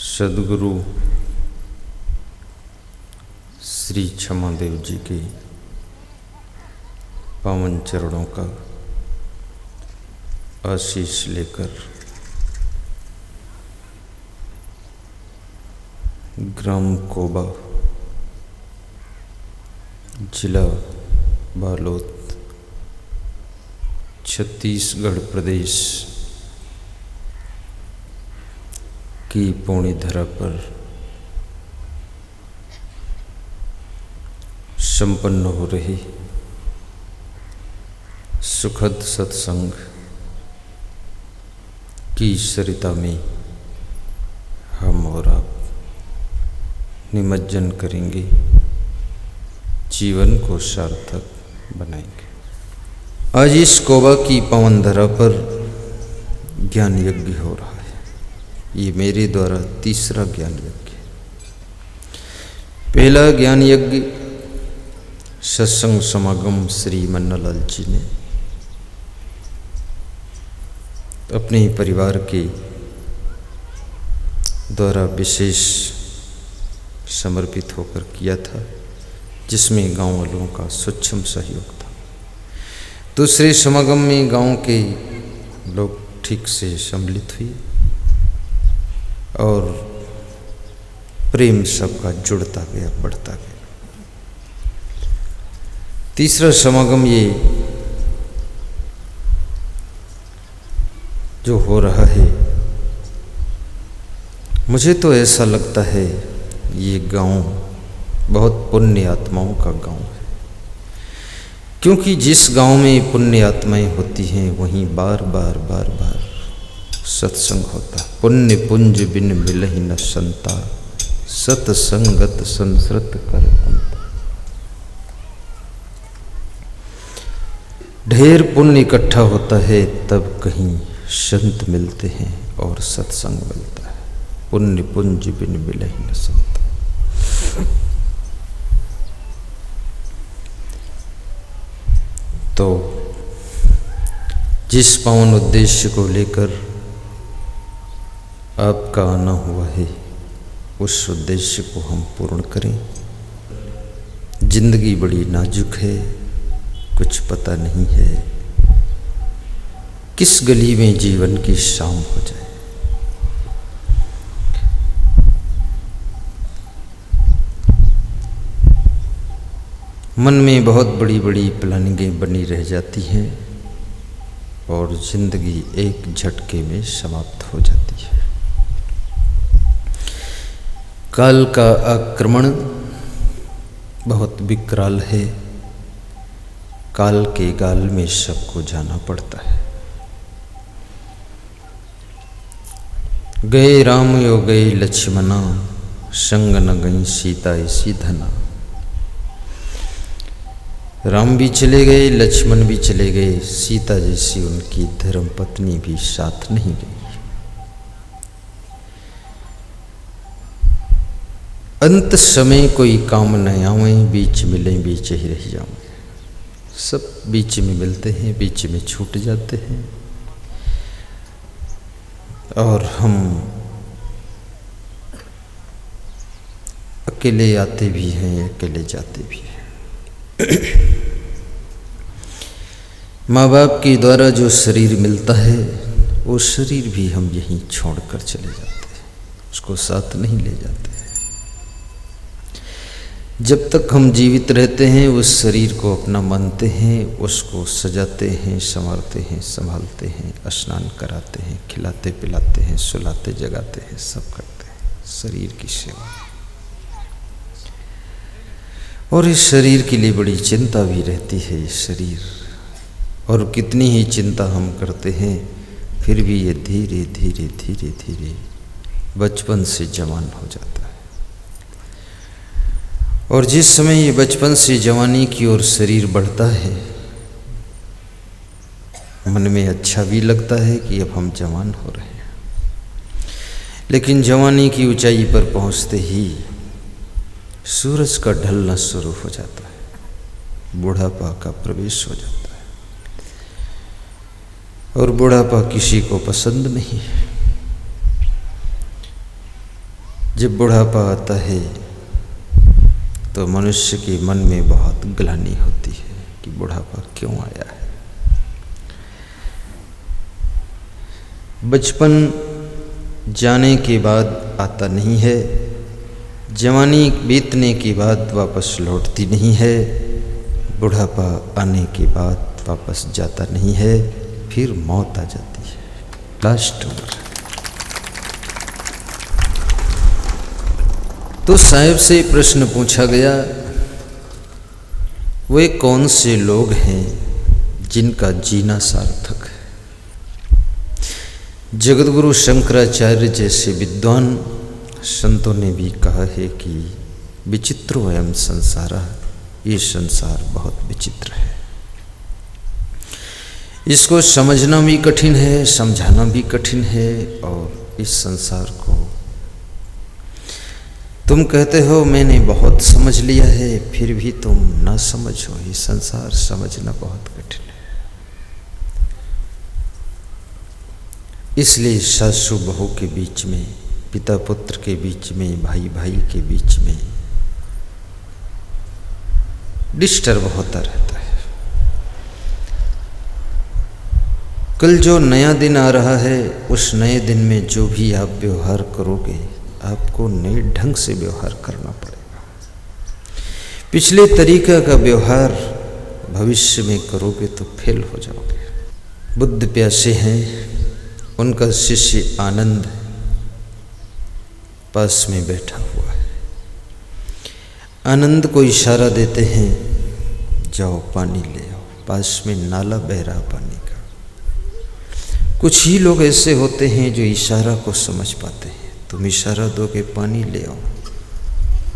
सद्गुरु श्री क्षमादेव जी के पावन चरणों का आशीष लेकर ग्राम कोबा, जिला बालोद, छत्तीसगढ़ प्रदेश की पौनी धरा पर संपन्न हो रही सुखद सत्संग की सरिता में हम और आप निमज्जन करेंगे, जीवन को सार्थक बनाएंगे। आज इस कोबा की पवन धरा पर ज्ञान यज्ञ हो रहा है। ये मेरे द्वारा तीसरा ज्ञान यज्ञ है। पहला ज्ञान यज्ञ सत्संग समागम श्री मन्नालाल जी ने अपने ही परिवार के द्वारा विशेष समर्पित होकर किया था, जिसमें गांव वालों का सूक्ष्म सहयोग था। दूसरे समागम में गांव के लोग ठीक से सम्मिलित हुए और प्रेम सबका जुड़ता गया, बढ़ता गया। तीसरा समागम ये जो हो रहा है, मुझे तो ऐसा लगता है ये गांव बहुत पुण्य आत्माओं का गांव है, क्योंकि जिस गांव में पुण्य आत्माएं होती हैं वहीं बार बार सत्संग होता। पुण्य पुंज बिन मिलहि न संता, सतसंगत संसृत कर अंत। ढेर पुण्य इकट्ठा होता है तब कहीं संत मिलते हैं और सत्संग मिलता है। पुण्य पुंज बिन मिलहि न संता। तो जिस पावन उद्देश्य को लेकर आपका आना हुआ है, उस उद्देश्य को हम पूर्ण करें। जिंदगी बड़ी नाजुक है, कुछ पता नहीं है किस गली में जीवन की शाम हो जाए। मन में बहुत बड़ी बड़ी प्लानिंगें बनी रह जाती हैं और जिंदगी एक झटके में समाप्त हो जाती है। काल का आक्रमण बहुत विकराल है। काल के गाल में सबको जाना पड़ता है। गए राम यो गए लक्ष्मणा, संग न गई सीता ऐसी धना। राम भी चले गए, लक्ष्मण भी चले गए, सीता जैसी उनकी धर्म पत्नी भी साथ नहीं गई। अंत समय कोई काम न आवे, बीच मिले बीच ही रह जाऊं। सब बीच में मिलते हैं, बीच में छूट जाते हैं और हम अकेले आते भी हैं, अकेले जाते भी हैं। माँ बाप के द्वारा जो शरीर मिलता है, वो शरीर भी हम यहीं छोड़कर चले जाते हैं, उसको साथ नहीं ले जाते। जब तक हम जीवित रहते हैं उस शरीर को अपना मानते हैं, उसको सजाते हैं, संवारते हैं, संभालते हैं, स्नान कराते हैं, खिलाते पिलाते हैं, सुलाते जगाते हैं, सब करते हैं शरीर की सेवा। और इस शरीर के लिए बड़ी चिंता भी रहती है। इस शरीर, और कितनी ही चिंता हम करते हैं, फिर भी ये धीरे धीरे धीरे धीरे बचपन से जवान हो जाता है। और जिस समय ये बचपन से जवानी की ओर शरीर बढ़ता है, मन में अच्छा भी लगता है कि अब हम जवान हो रहे हैं। लेकिन जवानी की ऊंचाई पर पहुंचते ही सूरज का ढलना शुरू हो जाता है, बुढ़ापा का प्रवेश हो जाता है। और बुढ़ापा किसी को पसंद नहीं है। जब बुढ़ापा आता है तो मनुष्य के मन में बहुत ग्लानि होती है कि बुढ़ापा क्यों आया है। बचपन जाने के बाद आता नहीं है, जवानी बीतने के बाद वापस लौटती नहीं है, बुढ़ापा आने के बाद वापस जाता नहीं है, फिर मौत आ जाती है, लास्ट उम्र। तो साहिब से प्रश्न पूछा गया, वे कौन से लोग हैं जिनका जीना सार्थक है। जगतगुरु शंकराचार्य जैसे विद्वान संतों ने भी कहा है कि विचित्रो अयं संसारा, ये संसार बहुत विचित्र है, इसको समझना भी कठिन है, समझाना भी कठिन है। और इस संसार को तुम कहते हो मैंने बहुत समझ लिया है, फिर भी तुम ना समझो, ये संसार समझना बहुत कठिन है। इसलिए सासू बहू के बीच में, पिता पुत्र के बीच में, भाई भाई के बीच में डिस्टर्ब होता रहता है। कल जो नया दिन आ रहा है, उस नए दिन में जो भी आप व्यवहार करोगे, आपको नए ढंग से व्यवहार करना पड़ेगा। पिछले तरीका का व्यवहार भविष्य में करोगे तो फेल हो जाओगे। बुद्ध प्यासे हैं, उनका शिष्य आनंद पास में बैठा हुआ है। आनंद को इशारा देते हैं, जाओ पानी ले आओ। पास में नाला बह रहा पानी का। कुछ ही लोग ऐसे होते हैं जो इशारा को समझ पाते हैं। तुम इशारा दोगे पानी ले आओ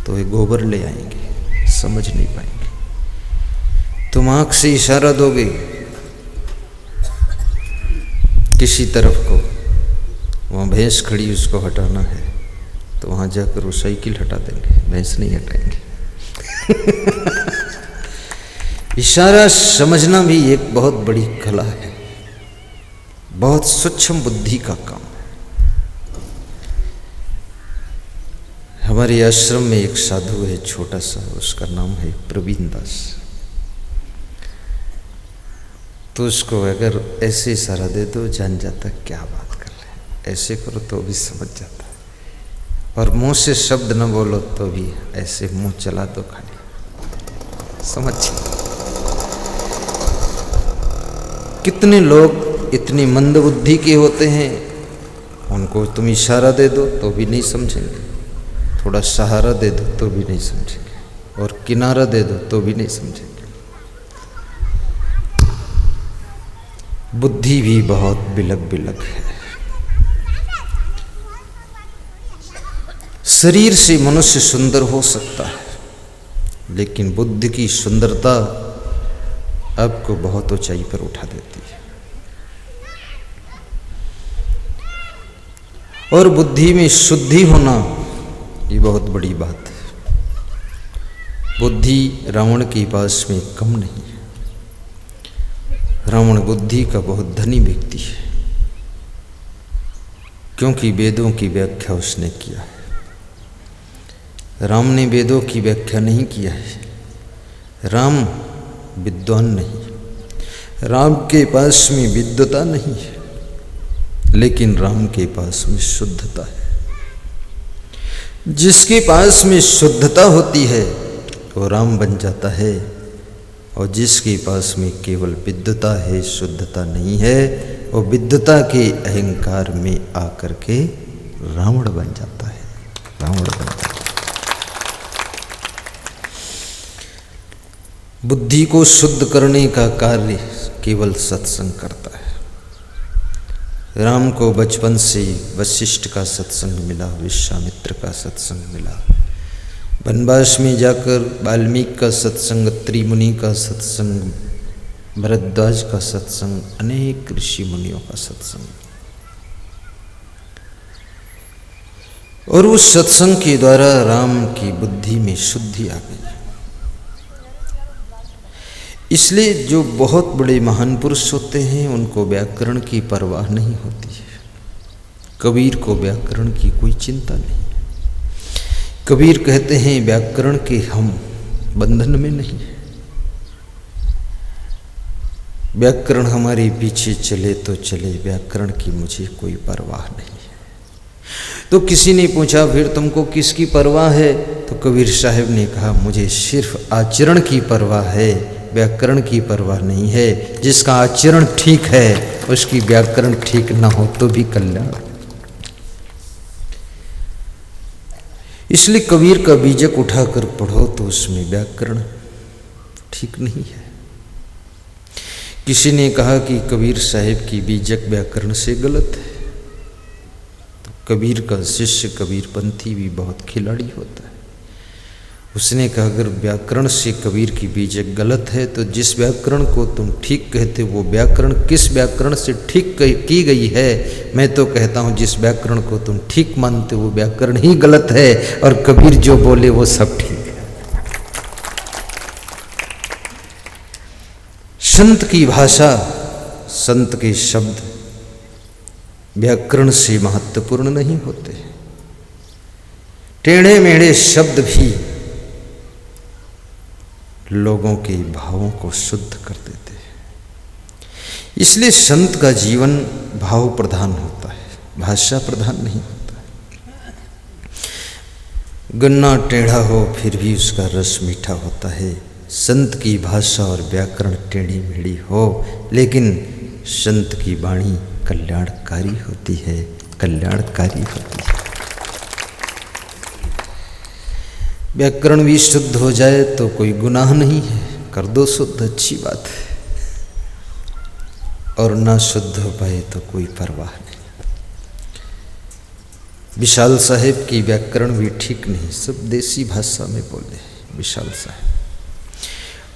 तो वे गोबर ले आएंगे, समझ नहीं पाएंगे। तुम आँख से इशारा दोगे किसी तरफ को, वहाँ भैंस खड़ी उसको हटाना है, तो वहाँ जाकर वो साइकिल हटा देंगे, भैंस नहीं हटाएंगे। इशारा समझना भी एक बहुत बड़ी कला है, बहुत सूक्ष्म बुद्धि का काम है। हमारे आश्रम में एक साधु है, छोटा सा, उसका नाम है प्रवीण दास। तो उसको अगर ऐसे इशारा दे दो, जान जाता क्या बात कर रहे, ऐसे करो तो भी समझ जाता है। और मुंह से शब्द न बोलो तो भी ऐसे मुंह चला दो, खाली समझ। कितने लोग इतनी मंद बुद्धि के होते हैं, उनको तुम इशारा दे दो तो भी नहीं समझेंगे, थोड़ा सहारा दे दो तो भी नहीं समझेंगे, और किनारा दे दो तो भी नहीं समझेंगे। बुद्धि भी बहुत बिलक बिलक है। शरीर से मनुष्य सुंदर हो सकता है, लेकिन बुद्धि की सुंदरता आपको बहुत ऊंचाई पर उठा देती है। और बुद्धि में शुद्धि होना ये बहुत बड़ी बात है। बुद्धि रावण के पास में कम नहीं है। रावण बुद्धि का बहुत धनी व्यक्ति है, क्योंकि वेदों की व्याख्या उसने किया है। राम ने वेदों की व्याख्या नहीं किया है। राम विद्वान नहीं, राम के पास में विद्वता नहीं है, लेकिन राम के पास में शुद्धता है। जिसके पास में शुद्धता होती है वो राम बन जाता है, और जिसके पास में केवल विद्वता है, शुद्धता नहीं है, वो विद्वता के अहंकार में आकर के रावण बन जाता है, रावण बन जाता है। बुद्धि को शुद्ध करने का कार्य केवल सत्संग करता है। राम को बचपन से वशिष्ठ का सत्संग मिला, विश्वामित्र का सत्संग मिला, वनवास में जाकर वाल्मीकि का सत्संग, त्रिमुनि का सत्संग, भरद्वाज का सत्संग, अनेक ऋषि मुनियों का सत्संग, और उस सत्संग के द्वारा राम की बुद्धि में शुद्धि आ गई। इसलिए जो बहुत बड़े महान पुरुष होते हैं उनको व्याकरण की परवाह नहीं होती है। कबीर को व्याकरण की कोई चिंता नहीं। कबीर कहते हैं व्याकरण के हम बंधन में नहीं है। व्याकरण हमारे पीछे चले तो चले, व्याकरण की मुझे कोई परवाह नहीं है। तो किसी ने पूछा फिर तुमको किसकी परवाह है? तो कबीर साहब ने कहा मुझे सिर्फ आचरण की परवाह है, व्याकरण की परवाह नहीं है। जिसका आचरण ठीक है उसकी व्याकरण ठीक ना हो तो भी कल्याण। इसलिए कबीर का बीजक उठाकर पढ़ो तो उसमें व्याकरण ठीक नहीं है। किसी ने कहा कि कबीर साहब की बीजक व्याकरण से गलत है। तो कबीर का शिष्य कबीरपंथी भी बहुत खिलाड़ी होता है। उसने कहा अगर व्याकरण से कबीर की बीजक गलत है तो जिस व्याकरण को तुम ठीक कहते वो व्याकरण किस व्याकरण से ठीक की गई है? मैं तो कहता हूँ जिस व्याकरण को तुम ठीक मानते वो व्याकरण ही गलत है और कबीर जो बोले वो सब ठीक है। संत की भाषा, संत के शब्द व्याकरण से महत्वपूर्ण नहीं होते। टेढ़े मेढ़े शब्द भी लोगों के भावों को शुद्ध कर देते हैं। इसलिए संत का जीवन भाव प्रधान होता है, भाषा प्रधान नहीं होता है। गन्ना टेढ़ा हो फिर भी उसका रस मीठा होता है। संत की भाषा और व्याकरण टेढ़ी मेढ़ी हो लेकिन संत की वाणी कल्याणकारी होती है, कल्याणकारी होती है। व्याकरण भी शुद्ध हो जाए तो कोई गुनाह नहीं है, कर दो शुद्ध, अच्छी बात है। और ना शुद्ध हो पाए तो कोई परवाह नहीं। विशाल साहेब की व्याकरण भी ठीक नहीं, सब देसी भाषा में बोले। विशाल साहेब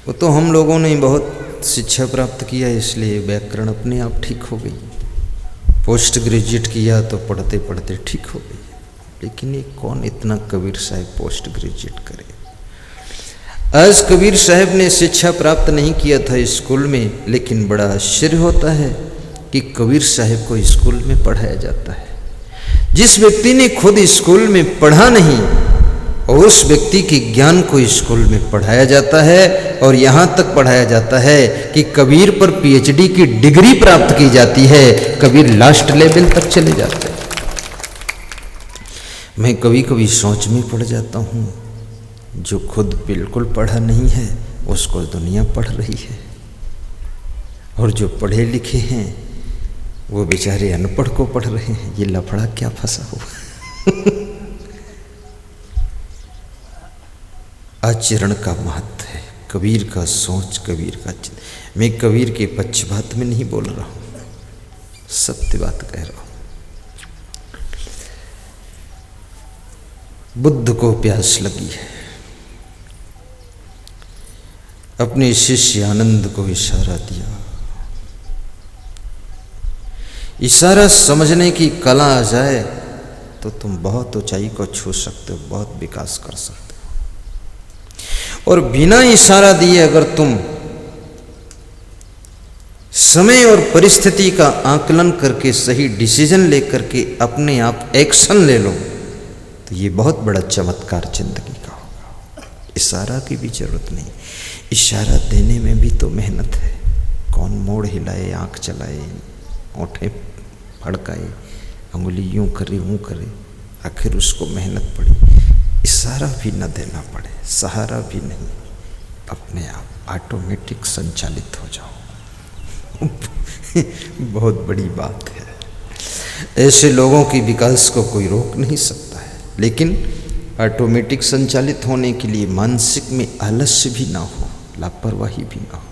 वो तो हम लोगों ने बहुत शिक्षा प्राप्त किया इसलिए व्याकरण अपने आप ठीक हो गई। पोस्ट ग्रेजुएट किया तो पढ़ते पढ़ते ठीक हो गई। लेकिन ये कौन इतना कबीर साहब पोस्ट ग्रेजुएट करे? आज कबीर साहब ने शिक्षा प्राप्त नहीं किया था स्कूल में, लेकिन बड़ा आश्चर्य होता है कि कबीर साहब को स्कूल में पढ़ाया जाता है। जिस व्यक्ति ने खुद स्कूल में पढ़ा नहीं और उस व्यक्ति के ज्ञान को स्कूल में पढ़ाया जाता है और यहाँ तक पढ़ाया जाता है कि कबीर पर पीएचडी की डिग्री प्राप्त की जाती है। कबीर लास्ट लेवल तक चले जाते हैं। मैं कभी कभी सोच में पड़ जाता हूँ, जो खुद बिल्कुल पढ़ा नहीं है उसको दुनिया पढ़ रही है, और जो पढ़े लिखे हैं वो बेचारे अनपढ़ को पढ़ रहे हैं। ये लफड़ा क्या फंसा हुआ। आचरण का महत्व है, कबीर का सोच, कबीर का मैं कबीर के पक्षपात में नहीं बोल रहा हूँ, सत्य बात कह रहा हूँ। बुद्ध को प्यास लगी है, अपने शिष्य आनंद को इशारा दिया। इशारा समझने की कला आ जाए तो तुम बहुत ऊंचाई को छू सकते हो, बहुत विकास कर सकते हो। और बिना इशारा दिए अगर तुम समय और परिस्थिति का आकलन करके सही डिसीजन लेकर के अपने आप एक्शन ले लो तो ये बहुत बड़ा चमत्कार जिंदगी का होगा। इशारा की भी जरूरत नहीं, इशारा देने में भी तो मेहनत है। कौन मोड़ हिलाए, आंख चलाए, ओंठे फड़काए, अंगुली यूं करे यूं करे, आखिर उसको मेहनत पड़ी। इशारा भी न देना पड़े, सहारा भी नहीं, अपने आप ऑटोमेटिक संचालित हो जाओ। बहुत बड़ी बात है। ऐसे लोगों के विकास को कोई रोक नहीं सकता है, लेकिन ऑटोमेटिक संचालित होने के लिए मानसिक में आलस्य भी ना हो, लापरवाही भी ना हो।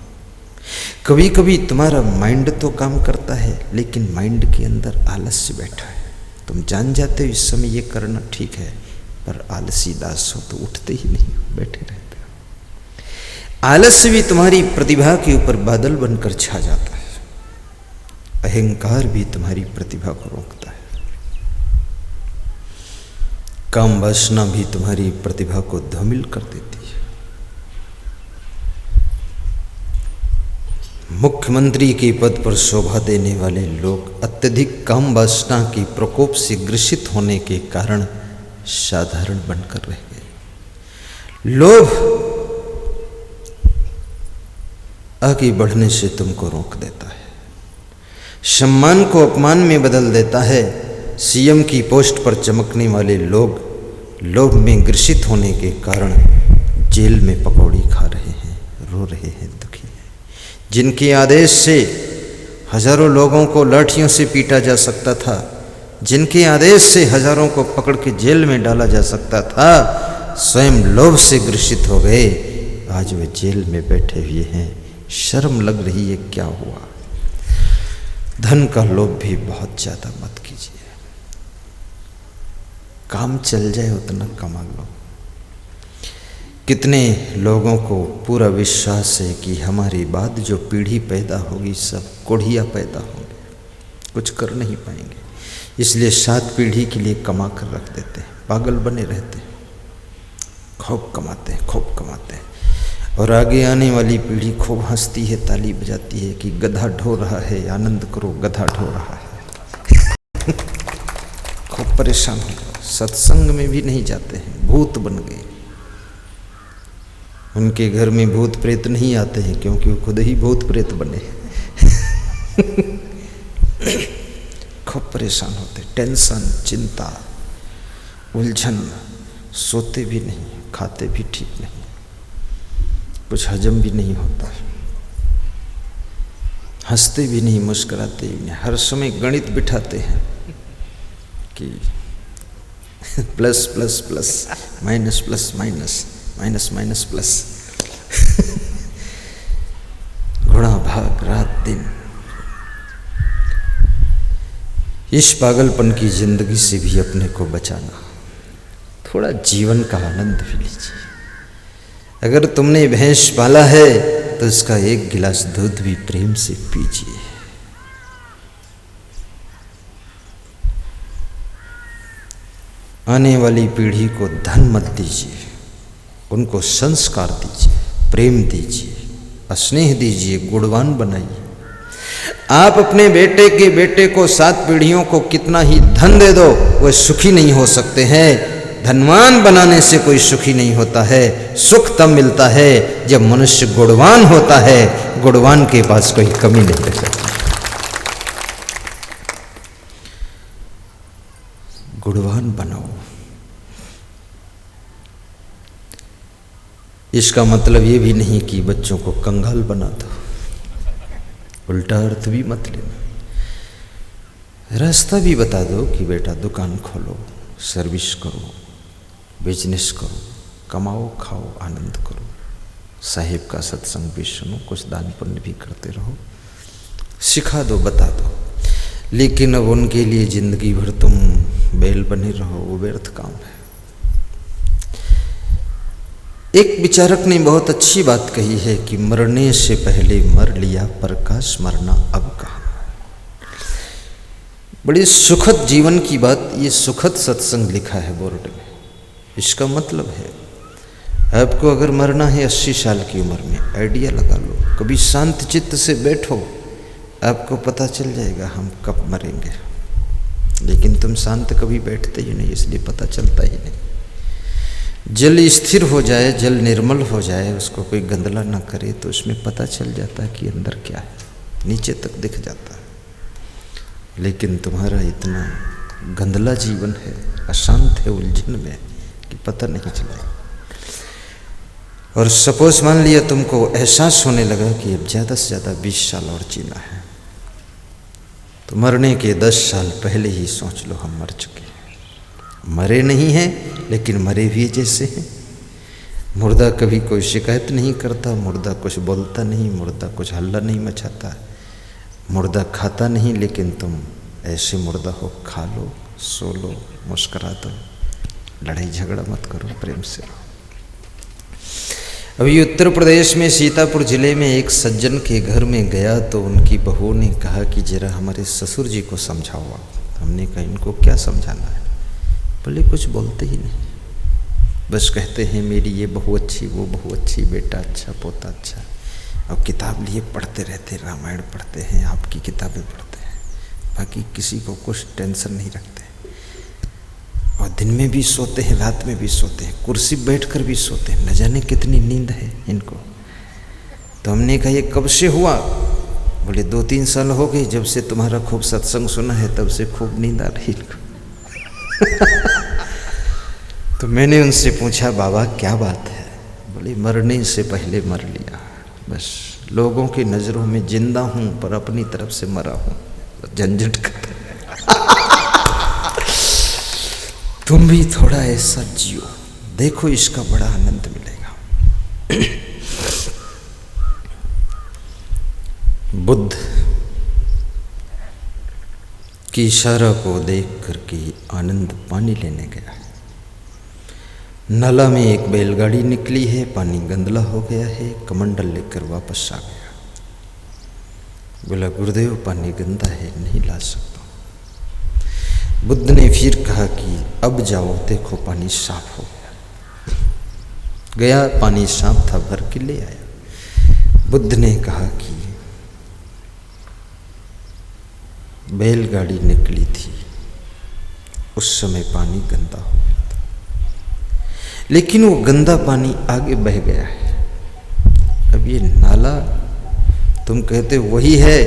कभी कभी तुम्हारा माइंड तो काम करता है लेकिन माइंड के अंदर आलस्य बैठा है। तुम जान जाते हो इस समय ये करना ठीक है, पर आलसी दास हो तो उठते ही नहीं, बैठे रहते हो। आलस्य भी तुम्हारी प्रतिभा के ऊपर बादल बनकर छा जाता है। अहंकार भी तुम्हारी प्रतिभा को रोकता है। काम वासना भी तुम्हारी प्रतिभा को धूमिल कर देती है। मुख्यमंत्री के पद पर शोभा देने वाले लोग अत्यधिक काम वासना के प्रकोप से ग्रसित होने के कारण साधारण बनकर रह गए। लोभ आगे बढ़ने से तुमको रोक देता है, सम्मान को अपमान में बदल देता है। सीएम की पोस्ट पर चमकने वाले लोग लोभ में ग्रसित होने के कारण जेल में पकौड़ी खा रहे हैं, रो रहे हैं, दुखी हैं। जिनके आदेश से हजारों लोगों को लाठियों से पीटा जा सकता था, जिनके आदेश से हजारों को पकड़ के जेल में डाला जा सकता था, स्वयं लोभ से ग्रसित हो गए। आज वे जेल में बैठे हुए हैं। शर्म लग रही है, क्या हुआ? धन का लोभ भी बहुत ज्यादा मत कीजिए। काम चल जाए उतना कमा लो। कितने लोगों को पूरा विश्वास है कि हमारी बाद जो पीढ़ी पैदा होगी सब कोढ़िया पैदा होंगे, कुछ कर नहीं पाएंगे, इसलिए 7 पीढ़ी के लिए कमा कर रख देते हैं। पागल बने रहते हैं, खूब कमाते हैं, खूब कमाते हैं, और आगे आने वाली पीढ़ी खूब हंसती है, ताली बजाती है कि गधा ढो रहा है, आनंद करो, गधा ढो रहा है। खूब परेशान हो, सत्संग में भी नहीं जाते हैं, भूत बन गए। उनके घर में भूत प्रेत नहीं आते हैं क्योंकि वो खुद ही भूत प्रेत बने। खूब परेशान होते, टेंशन, चिंता, उलझन, सोते भी नहीं, खाते भी ठीक नहीं, कुछ हजम भी नहीं होता, हंसते भी नहीं, मुस्कुराते भी नहीं, हर समय गणित बिठाते हैं कि plus plus plus, minus plus minus, minus minus plus. घोड़ा भाग रात दिन। इस पागलपन की जिंदगी से भी अपने को बचाना, थोड़ा जीवन का आनंद भी लीजिए। अगर तुमने भैंस पाला है तो उसका 1 गिलास दूध भी प्रेम से पीजिए। आने वाली पीढ़ी को धन मत दीजिए, उनको संस्कार दीजिए, प्रेम दीजिए, स्नेह दीजिए, गुणवान बनाइए। आप अपने बेटे को 7 पीढ़ियों को कितना ही धन दे दो, वह सुखी नहीं हो सकते हैं। धनवान बनाने से कोई सुखी नहीं होता है। सुख तब मिलता है जब मनुष्य गुणवान होता है। गुणवान के पास कोई कमी नहीं रह सकती। गुणवान बनाओ। इसका मतलब ये भी नहीं कि बच्चों को कंगाल बना दो, उल्टा अर्थ भी मत लेना। रास्ता भी बता दो कि बेटा दुकान खोलो, सर्विस करो, बिजनेस करो, कमाओ, खाओ, आनंद करो, साहिब का सत्संग भी सुनो, कुछ दान पुण्य भी करते रहो, सिखा दो, बता दो। लेकिन अब उनके लिए जिंदगी भर तुम बैल बने रहो, वो व्यर्थ काम है। एक विचारक ने बहुत अच्छी बात कही है कि मरने से पहले मर लिया, पर काश मरना अब कहा। बड़ी सुखद जीवन की बात, ये सुखद सत्संग लिखा है बोर्ड में। इसका मतलब है आपको अगर मरना है 80 साल की उम्र में, आइडिया लगा लो, कभी शांत चित्त से बैठो, आपको पता चल जाएगा हम कब मरेंगे। लेकिन तुम शांत कभी बैठते ही नहीं, इसलिए पता चलता ही नहीं। जल स्थिर हो जाए, जल निर्मल हो जाए, उसको कोई गंदला ना करे, तो उसमें पता चल जाता है कि अंदर क्या है, नीचे तक दिख जाता है। लेकिन तुम्हारा इतना गंदला जीवन है, अशांत है, उलझन में, कि पता नहीं चला। और सपोज मान लिया तुमको एहसास होने लगा कि अब ज़्यादा से ज़्यादा 20 साल और जीना है, तो मरने के 10 साल पहले ही सोच लो हम मर चुके हैं। मरे नहीं हैं लेकिन मरे भी जैसे हैं। मुर्दा कभी कोई शिकायत नहीं करता, मुर्दा कुछ बोलता नहीं, मुर्दा कुछ हल्ला नहीं मचाता, मुर्दा खाता नहीं, लेकिन तुम ऐसे मुर्दा हो, खा लो, सो लो, मुस्करा दो, लड़ाई झगड़ा मत करो, प्रेम से रहो। अभी उत्तर प्रदेश में सीतापुर जिले में एक सज्जन के घर में गया तो उनकी बहू ने कहा कि जरा हमारे ससुर जी को समझाओ आप। हमने कहा इनको क्या समझाना है? बोले कुछ बोलते ही नहीं, बस कहते हैं मेरी ये बहू अच्छी, वो बहू अच्छी, बेटा अच्छा, पोता अच्छा, और किताब लिए पढ़ते रहते, रामायण पढ़ते हैं, आपकी किताबें पढ़ते हैं, बाकी किसी को कुछ टेंशन नहीं रखते। और दिन में भी सोते हैं, रात में भी सोते हैं, कुर्सी बैठकर भी सोते हैं, न जाने कितनी नींद है इनको। तो हमने कहा ये कब से हुआ? बोले 2-3 साल हो गए, जब से तुम्हारा खूब सत्संग सुना है तब से खूब नींद आ रही इनको। तो मैंने उनसे पूछा बाबा क्या बात है? बोले मरने से पहले मर लिया, बस लोगों की नज़रों में जिंदा हूं पर अपनी तरफ से मरा हूं, झंझट खत्म। तुम भी थोड़ा ऐसा जियो, देखो इसका बड़ा आनंद मिलेगा। बुद्ध की इशारा को देख करके आनंद पानी लेने गया है। नाला में एक बैलगाड़ी निकली है, पानी गंदला हो गया है, कमंडल लेकर वापस आ गया। बोला गुरुदेव पानी गंदा है, नहीं ला सकता। बुद्ध ने फिर कहा कि अब जाओ, देखो पानी साफ हो गया। गया, पानी साफ था, भर के ले आया। बुद्ध ने कहा कि बैलगाड़ी निकली थी, उस समय पानी गंदा हो गया था, लेकिन वो गंदा पानी आगे बह गया है। अब ये नाला तुम कहते हो वही है,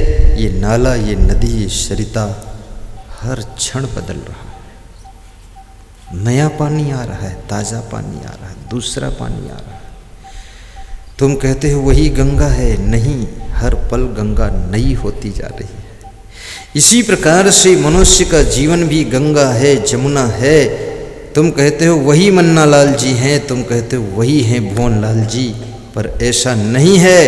ये नाला, ये नदी, ये सरिता हर क्षण बदल रहा है। नया पानी आ रहा है, ताज़ा पानी आ रहा है, दूसरा पानी आ रहा है। तुम कहते हो वही गंगा है, नहीं, हर पल गंगा नई होती जा रही है। इसी प्रकार से मनुष्य का जीवन भी गंगा है, जमुना है। तुम कहते हो वही मन्ना लाल जी हैं, तुम कहते हो वही हैं भुवन लाल जी, पर ऐसा नहीं है।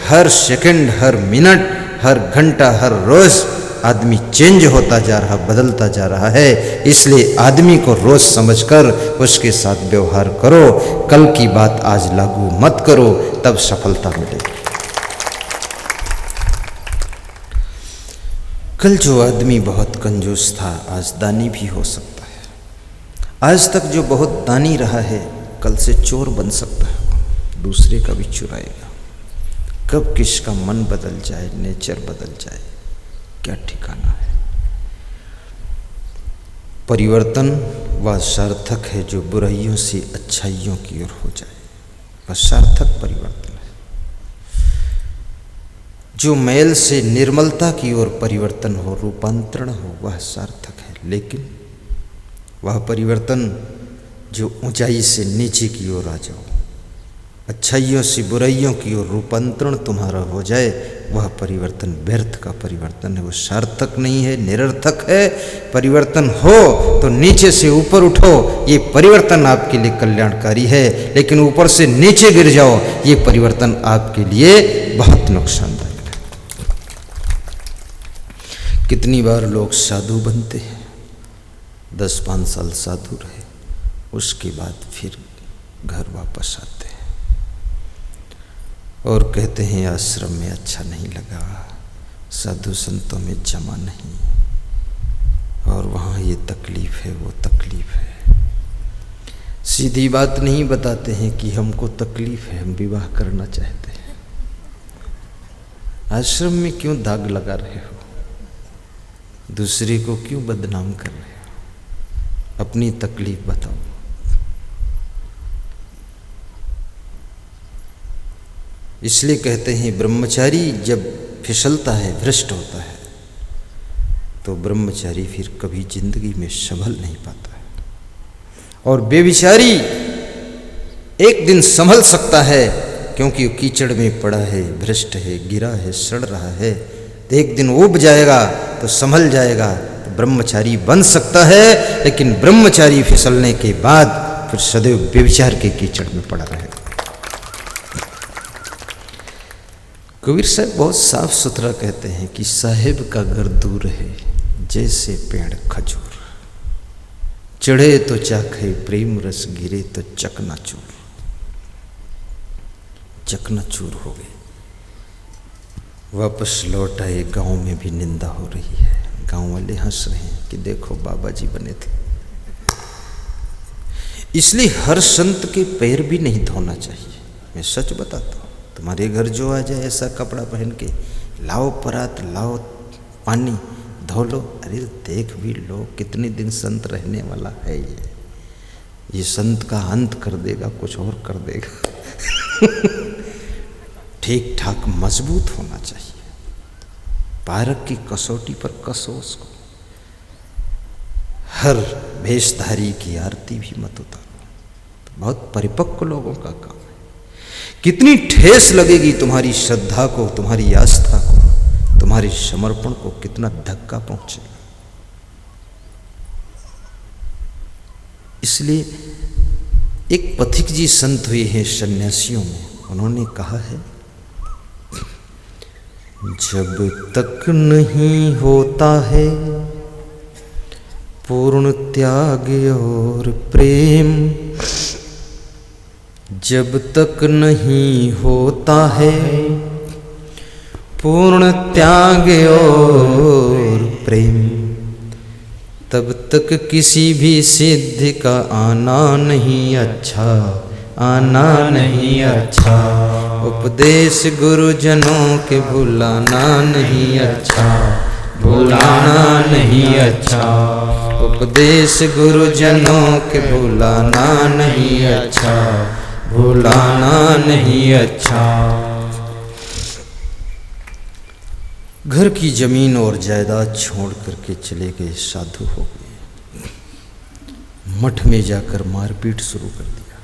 हर सेकंड, हर मिनट, हर घंटा, हर रोज आदमी चेंज होता जा रहा, बदलता जा रहा है। इसलिए आदमी को रोज समझकर उसके साथ व्यवहार करो। कल की बात आज लागू मत करो, तब सफलता मिलेगी। कल जो आदमी बहुत कंजूस था, आज दानी भी हो सकता है। आज तक जो बहुत दानी रहा है, कल से चोर बन सकता है, दूसरे का भी चुराएगा। कब किसका मन बदल जाए, नेचर बदल जाए, क्या ठिकाना है। परिवर्तन वह सार्थक है जो बुराइयों से अच्छाइयों की ओर हो जाए, वह सार्थक परिवर्तन है। जो मैल से निर्मलता की ओर परिवर्तन हो, रूपांतरण हो, वह सार्थक है। लेकिन वह परिवर्तन जो ऊंचाई से नीचे की ओर आ जाओ, अच्छाइयों से बुराइयों की ओर रूपांतरण तुम्हारा हो जाए, वह परिवर्तन व्यर्थ का परिवर्तन है, वो सार्थक नहीं है, निरर्थक है। परिवर्तन हो तो नीचे से ऊपर उठो, ये परिवर्तन आपके लिए कल्याणकारी है। लेकिन ऊपर से नीचे गिर जाओ, ये परिवर्तन आपके लिए बहुत नुकसानदायक है। कितनी बार लोग साधु बनते हैं, 10-5 साल साधु रहे, उसके बाद फिर घर वापस आते हैं और कहते हैं आश्रम में अच्छा नहीं लगा, साधु संतों में जमा नहीं, और वहाँ ये तकलीफ है, वो तकलीफ है। सीधी बात नहीं बताते हैं कि हमको तकलीफ है, हम विवाह करना चाहते हैं। आश्रम में क्यों दाग लगा रहे हो? दूसरे को क्यों बदनाम कर रहे हो? अपनी तकलीफ बताओ। इसलिए कहते हैं ब्रह्मचारी जब फिसलता है, भ्रष्ट होता है, तो ब्रह्मचारी फिर कभी जिंदगी में संभल नहीं पाता है। और बेविचारी एक दिन संभल सकता है, क्योंकि वो कीचड़ में पड़ा है, भ्रष्ट है, गिरा है, सड़ रहा है। तो एक दिन उब जाएगा तो संभल जाएगा, तो ब्रह्मचारी बन सकता है। लेकिन ब्रह्मचारी फिसलने के बाद फिर सदैव बेविचार के कीचड़ में पड़ा रहेगा। कबीर साहब बहुत साफ सुथरा कहते हैं कि साहिब का घर दूर है जैसे पेड़ खजूर, चढ़े तो चाखे प्रेम रस, गिरे तो चकनाचूर। चकनाचूर हो गए, वापस लौट आए, गांव में भी निंदा हो रही है, गांव वाले हंस रहे हैं कि देखो बाबा जी बने थे। इसलिए हर संत के पैर भी नहीं धोना चाहिए। मैं सच बताता हूँ, तुम्हारे घर जो आ जाए ऐसा कपड़ा पहन के, लाओ परात, लाओ पानी, धो लो। अरे देख भी लो, कितने दिन संत रहने वाला है ये संत का अंत कर देगा, कुछ और कर देगा। ठीक ठाक मजबूत होना चाहिए। पारक की कसौटी पर कसो उसको। हर भेषधारी की आरती भी मत उतारो। तो बहुत परिपक्व लोगों का काम है। कितनी ठेस लगेगी तुम्हारी श्रद्धा को, तुम्हारी आस्था को, तुम्हारे समर्पण को कितना धक्का पहुंचेगा। इसलिए एक पथिक जी संत हुए हैं सन्यासियों में, उन्होंने कहा है, जब तक नहीं होता है पूर्ण त्याग और प्रेम, जब तक नहीं होता है पूर्ण त्याग और प्रेम, तब तक किसी भी सिद्धि का आना नहीं अच्छा, आना नहीं अच्छा। उपदेश गुरुजनों के भुलाना नहीं अच्छा, भुलाना नहीं अच्छा। उपदेश गुरुजनों के भुलाना नहीं अच्छा, भुलाना नहीं अच्छा। घर की जमीन और जायदाद छोड़ करके चले गए, साधु हो गए। मठ में जाकर मारपीट शुरू कर दिया।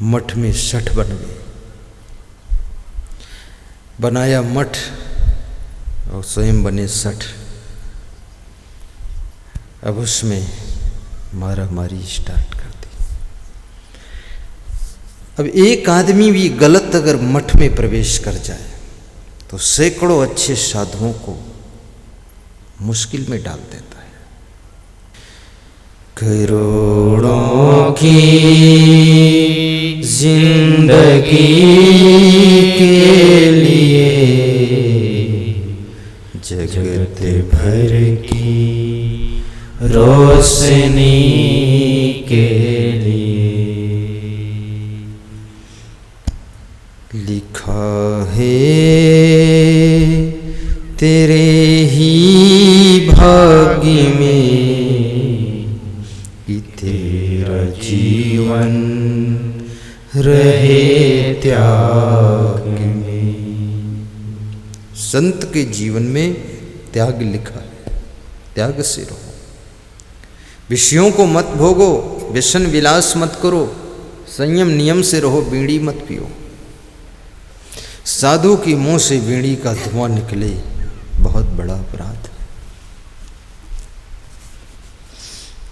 मठ में शठ बन गए। बनाया मठ और स्वयं बने शठ। अब उसमें मारा मारी स्टार्ट कर दी। अब एक आदमी भी गलत अगर मठ में प्रवेश कर जाए तो सैकड़ों अच्छे साधुओं को मुश्किल में डाल देता है। करोड़ों की जिंदगी के लिए, जगत भर की रोशनी के लिए लिखा है तेरे ही भाग्य में कि तेरा जीवन रहे त्याग में। संत के जीवन में त्याग लिखा है। त्याग से रहो। विषयों को मत भोगो, व्यसन विलास मत करो, संयम नियम से रहो, बीड़ी मत पियो। साधु की मुंह से बीड़ी का धुआं निकले, बहुत बड़ा अपराध है।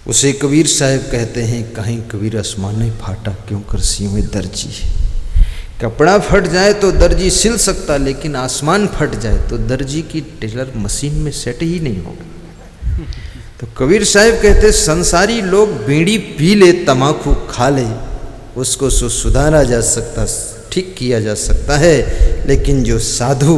उसे कबीर साहब कहते हैं, कहीं कबीर आसमाने फाटा क्यों कर सीवे दर्जी। कपड़ा फट जाए तो दर्जी सिल सकता, लेकिन आसमान फट जाए तो दर्जी की टेलर मशीन में सेट ही नहीं होगा। तो कबीर साहब कहते, संसारी लोग बीड़ी पी ले, तमाकू खा ले, उसको सुधारा जा सकता, ठीक किया जा सकता है। लेकिन जो साधु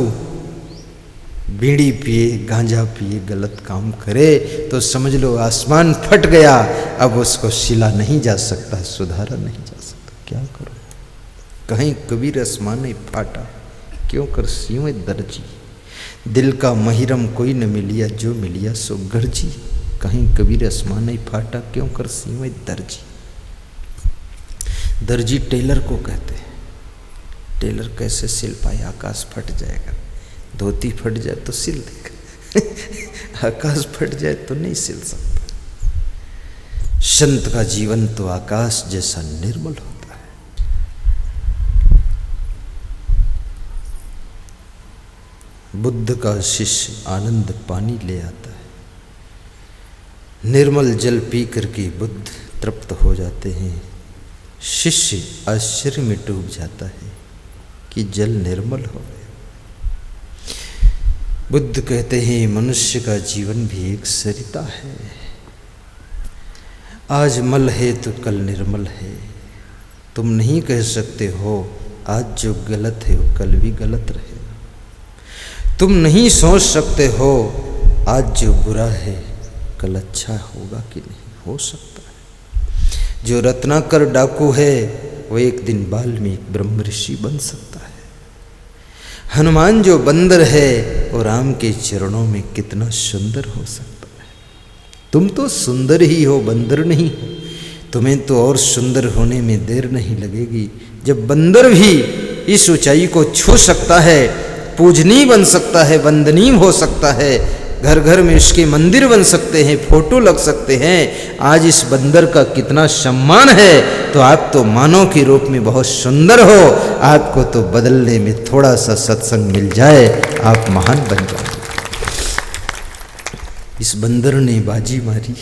बीड़ी पिए, गांजा पिए, गलत काम करे तो समझ लो आसमान फट गया। अब उसको सिला नहीं जा सकता, सुधारा नहीं जा सकता। क्या करो? कहीं कबीर आसमाने फाटा क्यों कर सीवे दर्जी। दिल का महिरम कोई न मिलिया, जो मिलिया सो गर्जी। कहीं कबीर आसमाने फाटा क्यों कर सीवे दर्जी। दर्जी टेलर को कहते हैं। टेलर कैसे सिल पाए? आकाश फट जाएगा, धोती फट जाए तो सिल देगा, आकाश फट जाए तो नहीं सिल सकता। संत का जीवन तो आकाश जैसा निर्मल होता है। बुद्ध का शिष्य आनंद पानी ले आता है। निर्मल जल पी करके बुद्ध तृप्त हो जाते हैं। शिष्य आश्चर्य में डूब जाता है कि जल निर्मल हो गया। बुद्ध कहते हैं, मनुष्य का जीवन भी एक सरिता है। आज मल है तो कल निर्मल है। तुम नहीं कह सकते हो आज जो गलत है वो कल भी गलत रहेगा। तुम नहीं सोच सकते हो आज जो बुरा है कल अच्छा होगा कि नहीं। हो सकता है जो रत्नाकर डाकू है वो एक दिन वाल्मीकि ब्रह्म ऋषि बन सकता है। हनुमान जो बंदर है वो राम के चरणों में कितना सुंदर हो सकता है। तुम तो सुंदर ही हो, बंदर नहीं हो। तुम्हें तो और सुंदर होने में देर नहीं लगेगी। जब बंदर भी इस ऊंचाई को छू सकता है, पूजनीय बन सकता है, वंदनीय हो सकता है, घर घर में उसके मंदिर बन सकते हैं, फोटो लग सकते हैं, आज इस बंदर का कितना सम्मान है। तो आप तो मानव के रूप में बहुत सुंदर हो। आपको तो बदलने में थोड़ा सा सत्संग मिल जाए, आप महान बन जाए। इस बंदर ने बाजी मारी।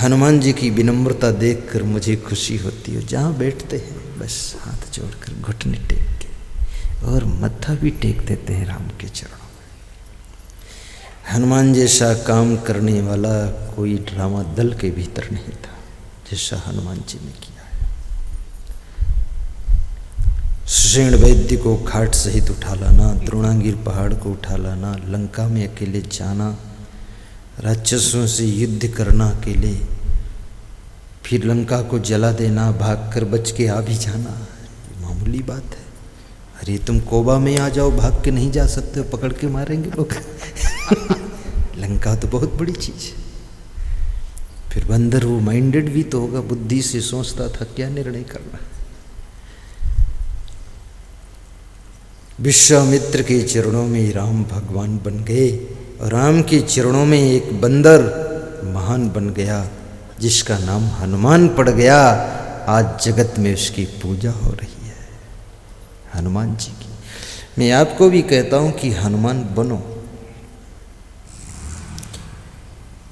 हनुमान जी की विनम्रता देखकर मुझे खुशी होती है। जहाँ बैठते हैं बस हाथ जोड़कर घुटने टेक के और मत्था भी टेक देते हैं राम के चरणों में। हनुमान जैसा काम करने वाला कोई ड्रामा दल के भीतर नहीं था जैसा हनुमान जी ने किया है। सुषेण वैद्य को खाट सहित उठा लाना, द्रोणागिर पहाड़ को उठा लाना, लंका में अकेले जाना, राक्षसों से युद्ध करना अकेले, फिर लंका को जला देना, भागकर बच के आ भी जाना, मामूली बात है। अरे तुम कोबा में आ जाओ, भाग के नहीं जा सकते हो, पकड़ के मारेंगे लोग। लंका तो बहुत बड़ी चीज है। फिर बंदर वो माइंडेड भी तो होगा, बुद्धि से सोचता था क्या निर्णय करना। विश्वामित्र के चरणों में राम भगवान बन गए और राम के चरणों में एक बंदर महान बन गया जिसका नाम हनुमान पड़ गया। आज जगत में उसकी पूजा हो रही है, हनुमान जी की। मैं आपको भी कहता हूं कि हनुमान बनो।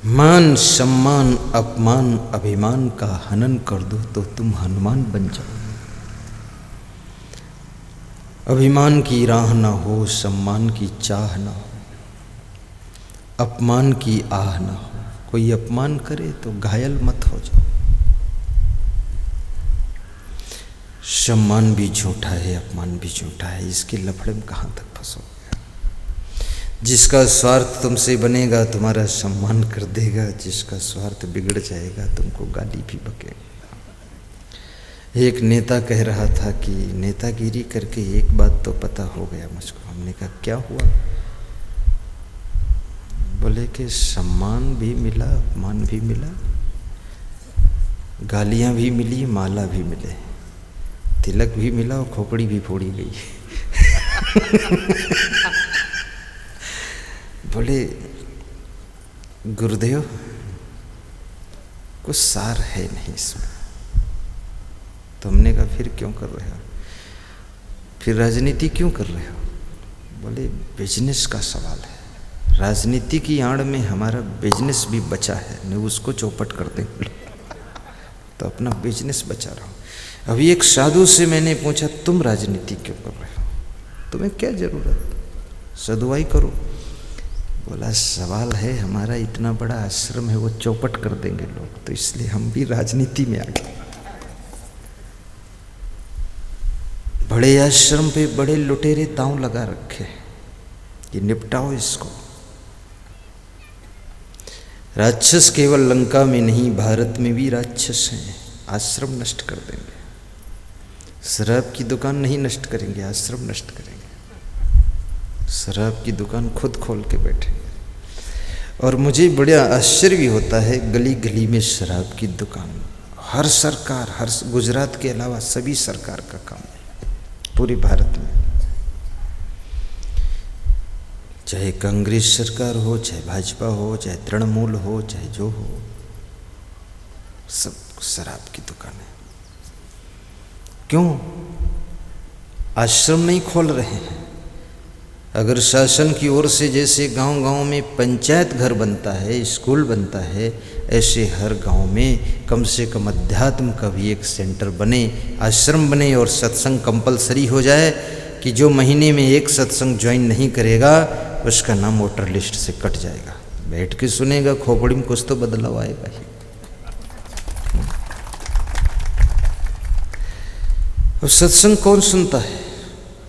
मान सम्मान अपमान अभिमान का हनन कर दो तो तुम हनुमान बन जाओ। अभिमान की राह ना हो, सम्मान की चाह ना हो, अपमान की आह ना हो। कोई अपमान करे तो घायल मत हो जाओ। सम्मान भी झूठा है, अपमान भी झूठा है, इसके लफड़े में कहाँ तक फंसोगे। जिसका स्वार्थ तुमसे बनेगा तुम्हारा सम्मान कर देगा, जिसका स्वार्थ बिगड़ जाएगा तुमको गाली भी बकेगा। एक नेता कह रहा था कि नेतागिरी करके एक बात तो पता हो गया मुझको। हमने कहा क्या हुआ? बोले कि सम्मान भी मिला, अपमान भी मिला, गालियां भी मिली, माला भी मिले, तिलक भी मिला और खोपड़ी भी फोड़ी गई। बोले गुरुदेव कुछ सार है नहीं इसमें। तो हमने कहा फिर क्यों कर रहे हो, फिर राजनीति क्यों कर रहे हो? बोले बिजनेस का सवाल है, राजनीति की आड़ में हमारा बिजनेस भी बचा है, नहीं उसको चौपट कर दें तो अपना बिजनेस बचा रहा हूँ। अभी एक साधु से मैंने पूछा तुम राजनीति क्यों कर रहे हो, तुम्हें क्या जरूरत, सदुआई करो। बोला सवाल है हमारा इतना बड़ा आश्रम है वो चौपट कर देंगे लोग, तो इसलिए हम भी राजनीति में आ गए। बड़े आश्रम पे बड़े लुटेरे ताव लगा रखे कि निपटाओ इसको। राक्षस केवल लंका में नहीं भारत में भी राक्षस हैं, आश्रम नष्ट कर देंगे। शराब की दुकान नहीं नष्ट करेंगे, आश्रम नष्ट करेंगे। शराब की दुकान खुद खोल के बैठेंगे। और मुझे बड़ा आश्चर्य भी होता है, गली गली में शराब की दुकान हर सरकार, हर गुजरात के अलावा सभी सरकार का काम है पूरे भारत में। चाहे कांग्रेस सरकार हो, चाहे भाजपा हो, चाहे तृणमूल हो, चाहे जो हो, सब शराब की दुकान है। क्यों? आश्रम नहीं खोल रहे हैं। अगर शासन की ओर से जैसे गांव-गांव में पंचायत घर बनता है, स्कूल बनता है, ऐसे हर गांव में कम से कम अध्यात्म का भी एक सेंटर बने, आश्रम बने और सत्संग कंपलसरी हो जाए कि जो महीने में एक सत्संग ज्वाइन नहीं करेगा उसका नाम वोटर लिस्ट से कट जाएगा। बैठ के सुनेगा, खोपड़ी में कुछ तो बदलाव आएगा ही। अब सत्संग कौन सुनता है?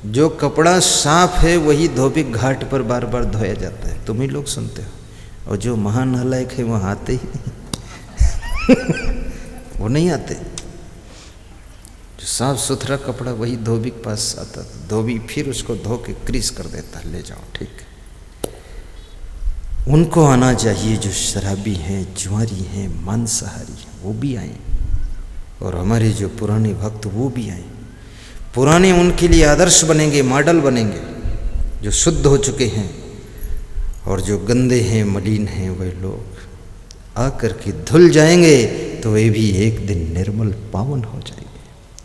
जो कपड़ा साफ है वही धोबी घाट पर बार बार धोया जाता है, तुम ही लोग सुनते हो। और जो महान नालायक है वह आते ही नहीं। वो नहीं आते। जो साफ सुथरा कपड़ा वही धोबी के पास आता, धोबी फिर उसको धो के क्रीस कर देता, ले जाओ ठीक है। उनको आना चाहिए जो शराबी हैं, जुआरी हैं, मांसाहारी हैं, वो भी आए, और हमारे जो पुराने भक्त वो भी आए। पुराने उनके लिए आदर्श बनेंगे, मॉडल बनेंगे, जो शुद्ध हो चुके हैं, और जो गंदे हैं, मलिन हैं, वे लोग आकर के धुल जाएंगे तो वे भी एक दिन निर्मल पावन हो जाएंगे।